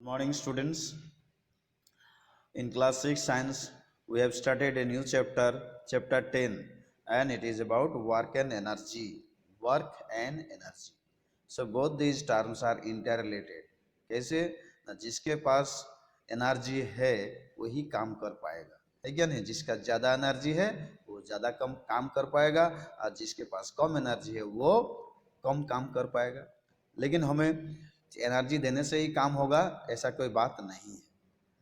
Morning, students. In class 6 science, we have started a new chapter, chapter 10, and it is about work and energy. Work and energy. So, both these terms are interrelated. कैसे ना जिसके पास energy है वही काम कर पाएगा, है क्या नहीं? जिसका ज़्यादा एनर्जी है वो ज़्यादा कम काम कर पाएगा, और जिसके पास कम एनर्जी है वो कम काम कर पाएगा. लेकिन हमें एनर्जी देने से ही काम होगा ऐसा कोई बात नहीं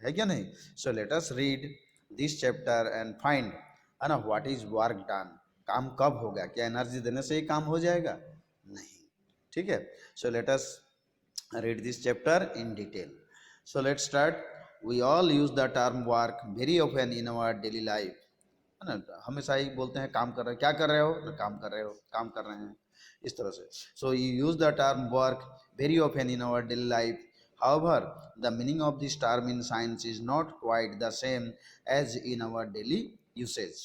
है क्या नहीं? So let us read this chapter and find है ना व्हाट इज वर्क डन. काम कब होगा? क्या एनर्जी देने से ही काम हो जाएगा? नहीं. ठीक है. So let us read this chapter in detail. So let's start. We all use the term work very often in our daily life. है ना, हमेशा ही बोलते हैं काम कर रहे हो. क्या कर रहे हो? ना काम कर रहे हो, काम कर रहे हैं, इस तरह से. So you use the term work very often in our daily life. However, the meaning of this term in science is not quite the same as in our daily usage.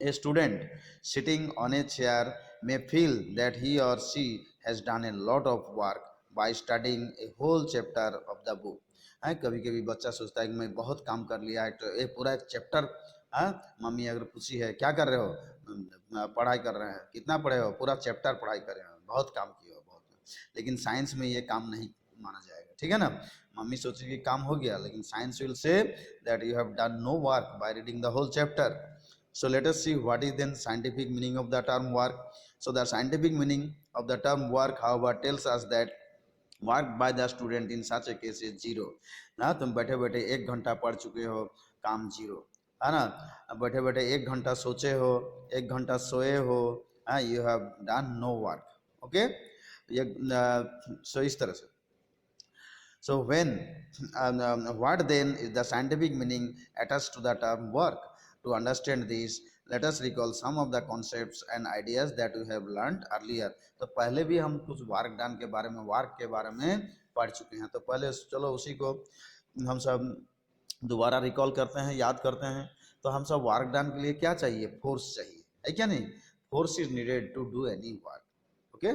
A student sitting on a chair may feel that he or she has done a lot of work by studying a whole chapter of the book. है, कभी कभी बच्चा सोचता है कि मैं बहुत काम कर लिया है, तो ये पूरा एक चैप्टर. हाँ, मम्मी अगर पूछी है क्या कर रहे हो, पढ़ाई कर रहे हैं. कितना पढ़े हो? पूरा चैप्टर पढ़ाई कर रहे हो, बहुत काम किए हो, बहुत. लेकिन साइंस में ये काम नहीं माना जाएगा. ठीक है ना? मम्मी सोचेगी काम हो गया, लेकिन science will say that you have done no work by reading the whole chapter. So let us see what is then scientific meaning of the term work. So the scientific meaning of the term work, however, tells us that work by the student in such a case is zero. ना तुम बैठे बैठे 1 घंटा पढ़ चुके हो, काम zero, है ना? बैठे बैठे 1 घंटा सोचे हो, 1 घंटा सोए हो, you have done no work. Okay, ये so इस तरह से. So what then is the scientific meaning attached to the term work? To understand this, let us recall some of the concepts and ideas that we have learned earlier. तो पहले भी हम कुछ work done के बारे में, work के बारे में पढ़ चुके हैं. तो पहले चलो उसी को हम सब दोबारा रिकॉल करते हैं, याद करते हैं. तो हम सब वर्क डन के लिए क्या चाहिए? फोर्स चाहिए, है क्या नहीं? Force is needed to do any work. Okay,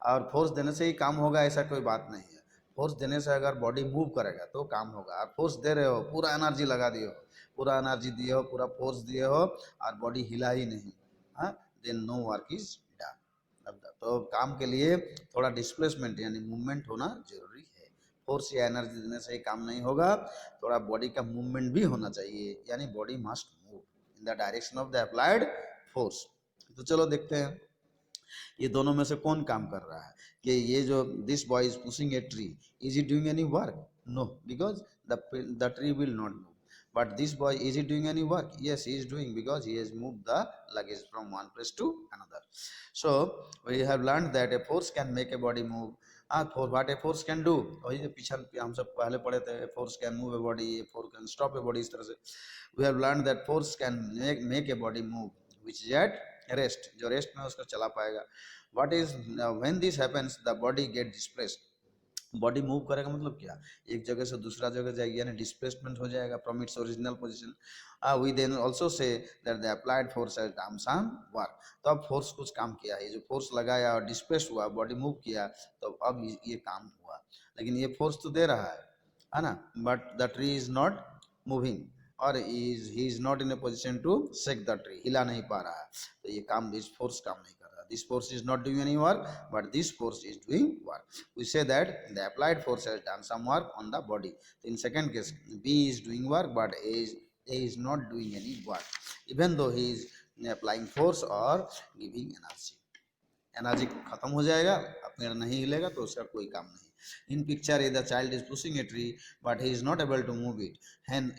और फोर्स देने से ही काम होगा ऐसा कोई बात नहीं है. फोर्स देने से अगर बॉडी मूव करेगा तो काम होगा. आप फोर्स दे रहे हो, पूरा एनर्जी लगा दिए हो, पूरा एनर्जी दिए हो, पूरा फोर्स दिए हो, और बॉडी हिला ही नहीं, हाँ, then no work is done. तो काम के लिए थोड़ा डिस्प्लेसमेंट यानी मूवमेंट होना जरूरी है. फोर्स या एनर्जी देने से ही काम नहीं होगा, थोड़ा बॉडी का मूवमेंट भी होना चाहिए, यानी body must move in the direction of the applied force. तो चलो देखते हैं ये दोनों में से कौन काम कर रहा है. कि ये जो this boy is pushing a tree, is he doing any work? No, because the tree will not move. But this boy, is he doing any work? Yes, he is doing, because he has moved the luggage from one place to another. So we have learned that a force can make a body move. For what a force can do, वही जो पीछे हम सब पहले पढ़े थे, a force can move a body, a force can stop a body. इस तरह से we have learned that force can make a body move which is at rest, जो रेस्ट में उसको चला पाएगा. What is when this happens, the body get displaced. Body move करेगा मतलब क्या? एक जगह से दूसरा जगह जाएगी, यानी डिस्प्लेसमेंट हो जाएगा from its original position. We then also say that the applied force has done some work. तो अब फोर्स कुछ काम किया है, ये जो फोर्स लगाया और डिस्प्लेस हुआ, बॉडी मूव किया, तो अब ये काम हुआ. लेकिन ये फोर्स तो दे रहा है ना, but the tree is not moving, और he is not in a position to shake the tree, हिला नहीं पा रहा है. तो ये काम, इस फोर्स काम नहीं कर रहा. This force is not doing any work, but this force is doing work. We say that the applied force has done some work on the body. So in second case, B is doing work, but A is not doing any work, even though he is applying force or giving energy. Energy खत्म हो जाएगा, पेड़ नहीं हिलेगा तो उसका कोई काम नहीं. In picture the child is pushing a tree, but he is not able to move it. And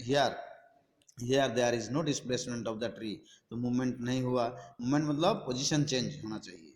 here there is no displacement of the tree. तो मूवमेंट नहीं हुआ. मूवमेंट मतलब पोजीशन चेंज होना चाहिए.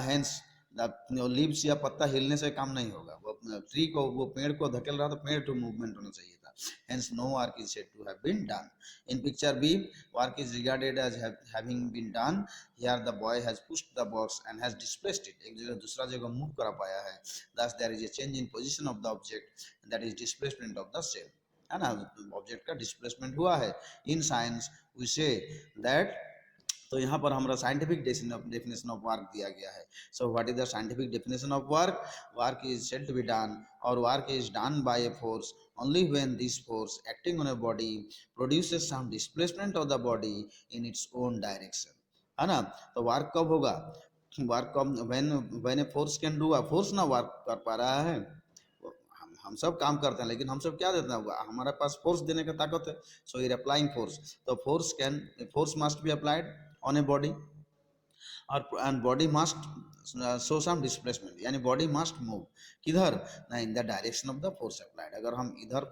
हेंस द लीव्स या पत्ता हिलने से काम नहीं होगा. वो ट्री को, वो पेड़ को धकेल रहा, तो पेड़ टू मूवमेंट होना चाहिए था. Hence no work is said to have been done. In picture B, work is regarded as having been done. Here the boy has pushed the box and has displaced it. एक जगह दूसरा जगह move करा पाया है. thus there is a change in position of the object, that is displacement of the cell, है ना, object का डिस्प्लेसमेंट हुआ है. In science we say that तो यहाँ पर हमारा साइंटिफिक डेफिनेशन ऑफ वर्क दिया गया है. So what is the scientific definition of work? Work is said to be done और work is done by a force only when this force acting on a body produces some displacement of the body in its own direction, है ना. तो work कब होगा? Work कब? When a force can do, force ना work कर पा रहा है. हम सब काम करते हैं लेकिन हम सब क्या देते हैं, हमारे पास फोर्स देने का ताकत है. सो ये अप्लाइंग फोर्स, तो force must be applied on a body और and body must show some displacement, यानी बॉडी मस्ट मूव किधर ना, in the direction of the force applied. अगर हम इधर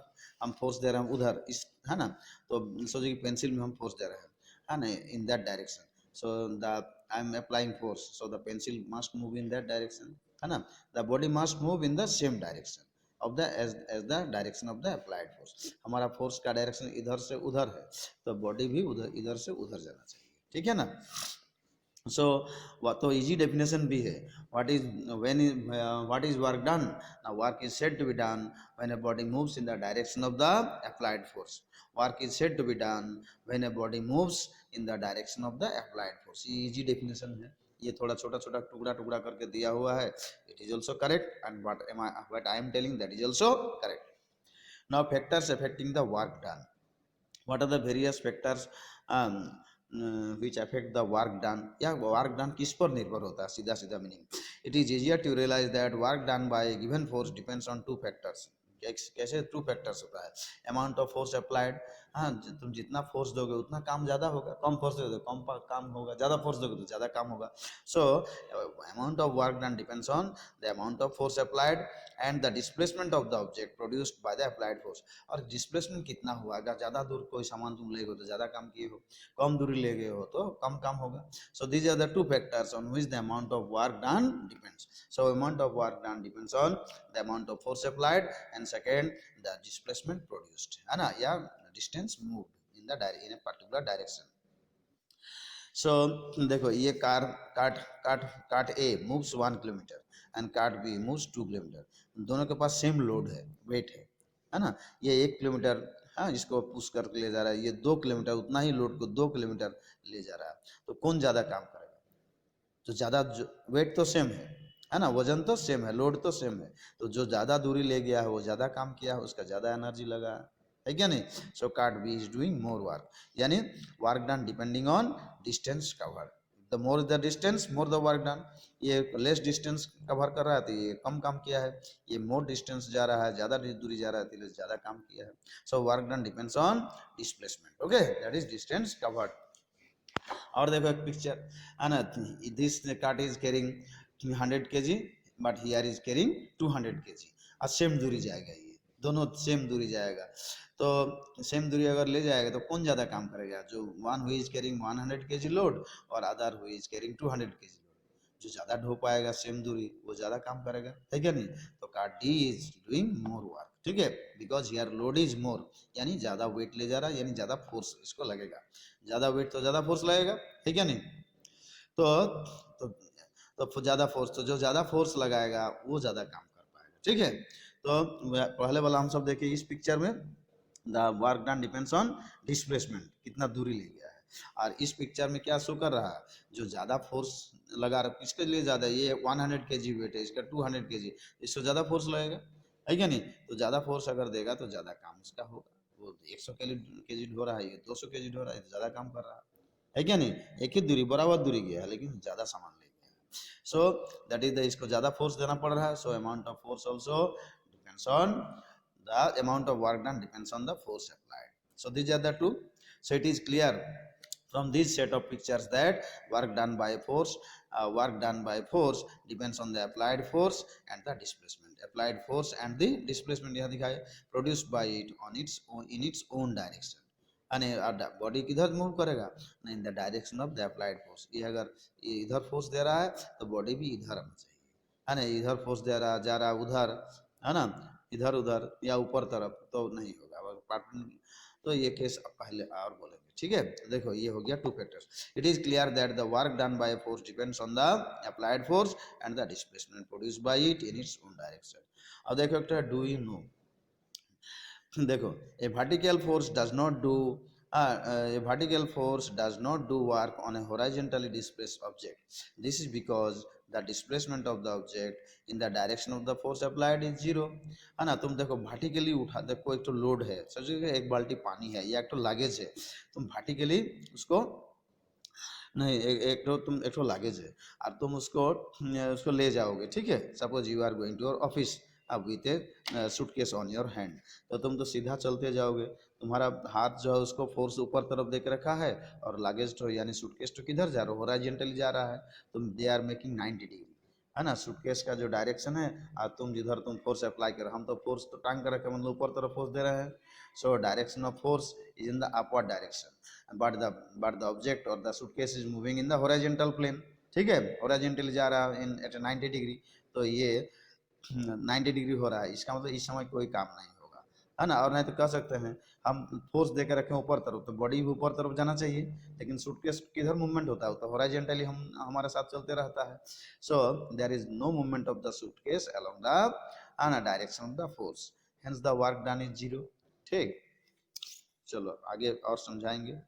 हम फोर्स दे रहे हैं उधर इस, है ना, तो सोचिए कि पेंसिल में हम फोर्स दे रहे हैं, है ना, in that direction. So the I am applying force, so the pencil must move in that direction, है ना. The body must move in the same direction of the as the direction of the applied force. हमारा force का direction इधर से उधर है, तो body भी उधर इधर से उधर जाना चाहिए. ठीक है ना. सो तो इजी डेफिनेशन भी है. What is when what is work done? Now work is said to be done when a body moves in the direction of the applied force. Work is said to be done when a body moves in the direction of the applied force. ये easy definition है. ये थोड़ा छोटा छोटा टुकड़ा टुकड़ा करके दिया हुआ है. It is also correct and what I am telling that is also correct. Now factors affecting the work done. what are the various factors which affect the work done? या work done किस पर निर्भर होता है? सीधा सीधा meaning, it is easier to realize that work done by a given force depends on two factors. कैसे two factors होता है? अमाउंट ऑफ फोर्स अप्लाइड, हाँ, तुम जितना फोर्स दोगे उतना काम ज़्यादा होगा, कम फोर्स दोगे कम काम होगा, ज़्यादा फोर्स दोगे तो ज़्यादा काम होगा. सो amount of work done depends on the amount of force applied and the displacement of the object produced by the applied force. और डिस्प्लेसमेंट कितना हुआ? अगर ज़्यादा दूर कोई सामान तुम ले गए तो ज़्यादा काम किए हो, कम दूरी ले गए हो तो कम काम होगा. So these are the two factors on which the amount of work done depends. So amount of work done depends on the amount of force applied and second the displacement produced, है ना, या distance moved in a particular direction. So देखो, ये car cart cart cart A moves 1 kilometre and cart B moves 2 kilometre. दोनों के पास same load है, weight है ना. ये 1 किलोमीटर, हाँ, इसको पुश करके ले जा रहा है, ये 2 किलोमीटर, उतना ही लोड को 2 किलोमीटर ले जा रहा है. तो कौन ज़्यादा काम करेगा? तो ज़्यादा, वेट तो सेम है ना, वजन तो सेम है, लोड तो सेम है, तो जो ज़्यादा दूरी ले गया है वो ज़्यादा काम किया है, उसका ज़्यादा एनर्जी लगा है क्या नहीं. So cart B is doing more work, यानी work done depending on distance covered. The more the distance more the work done. ये लेस डिस्टेंस कवर कर रहा है तो ये कम काम किया है, ये मोर डिस्टेंस जा रहा है, ज़्यादा दूरी जा रहा है तो ज़्यादा काम किया है. So work done depends on displacement. Okay, that is distance covered. और देखो एक पिक्चर है ना, this cart is carrying 100 kg but here is carrying 200 kg. और सेम दूरी जाएगा, ये दोनों सेम दूरी जाएगा. तो सेम दूरी अगर ले जाएगा तो कौन ज़्यादा काम करेगा? जो one who is carrying 100 kg load और other who is carrying 200 kg load. जो ज़्यादा ढो पाएगा सेम दूरी वो ज़्यादा काम करेगा, है क्या नहीं. तो cart D is doing more work. ठीक है, because here load is more, यानी ज़्यादा वेट ले जा रहा है, यानी ज़्यादा फोर्स इसको लगेगा. ज़्यादा वेट तो ज़्यादा फोर्स लगेगा, है क्या नहीं. तो तो ज़्यादा फोर्स, तो जो ज़्यादा फोर्स लगाएगा वो ज़्यादा काम कर पाएगा. ठीक है, तो पहले वाला हम सब देखिए इस पिक्चर में, the work done depends on displacement, कितना दूरी ले गया है. और इस पिक्चर में क्या शो कर रहा है? जो ज़्यादा फोर्स लगा रहा है, किसके लिए ज़्यादा? ये 100 kg वेट है, इसका 200 kg, इससे ज़्यादा फोर्स लगेगा, है क्या नहीं. तो ज़्यादा फोर्स अगर देगा तो ज़्यादा काम उसका होगा. वो 100 kg ढो रहा है, ये 200 kg ढो रहा है, ज़्यादा काम कर रहा है क्या नहीं. एक ही दूरी, बराबर दूरी गया है लेकिन ज़्यादा सामान ले गया है. सो दैट इज द, इसको ज़्यादा फोर्स देना पड़ रहा है. सो amount of force also depends on the amount of work done depends on the force applied. So these are the two. So it is clear from this set of pictures that work done by force depends on the applied force and the displacement. Applied force and the displacement यहाँ दिखाए, produced by it on its own, in its own direction. यानी body किधर move करेगा? इन the direction of the applied force. ये अगर ये इधर force दे रहा है तो बॉडी भी इधर आना चाहिए, है ना. इधर फोर्स दे रहा, जा रहा उधर, है ना, इधर उधर या ऊपर तरफ, तो नहीं होगा. तो ये केस पहले और बोलेंगे. ठीक है, देखो ये हो गया two factors. It is clear that the work done by force depends on the applied force and the displacement produced by it in its own direction. अब देखो एक डू यू नो, देखो, a vertical force does not do A vertical force does not do work on a horizontally displaced object. This is because the displacement of the object in the direction of the force applied is zero. है ना, तुम देखो vertically उठा, देखो एक तो load है, सोचो कि एक बाल्टी पानी है या एक तो लागेज है, तुम वर्टिकली उसको नहीं, एक तो तुम एक तो लागेज है और तुम उसको ले जाओगे, ठीक है, suppose you are going to your office अब with a suitcase on your hand, तो तुम तो सीधा चलते जाओगे, तुम्हारा हाथ जो है उसको फोर्स ऊपर तरफ देके रखा है और लागेज तो यानी सूटकेस तो किधर जा रहा है, हॉरिजॉन्टली जा रहा है, तुम दे आर मेकिंग 90 डिग्री, है ना, सूटकेस का जो डायरेक्शन है और तुम जिधर तुम फोर्स अप्लाई कर, हम तो फोर्स तो टांग कर रखे मतलब ऊपर तरफ फोर्स दे रहे हैं, so direction of force is in the upward direction but the object or the suitcase is moving in the horizontal plane, ठीक है, हॉरिजॉन्टली जा रहा है इन एट 90 डिग्री, तो ये 90 डिग्री हो रहा है, इसका मतलब इस समय कोई काम नहीं होगा, है ना, और नहीं तो कह सकते हैं हम फोर्स देकर रखें ऊपर तरफ तो बॉडी भी ऊपर तरफ जाना चाहिए, लेकिन सूटकेस किधर मूवमेंट होता है, तो हॉरिजॉन्टली हम हमारे साथ चलते रहता है, so there is no movement of the suitcase along the direction of the force, hence the work done is zero. ठीक, चलो आगे और समझाएंगे।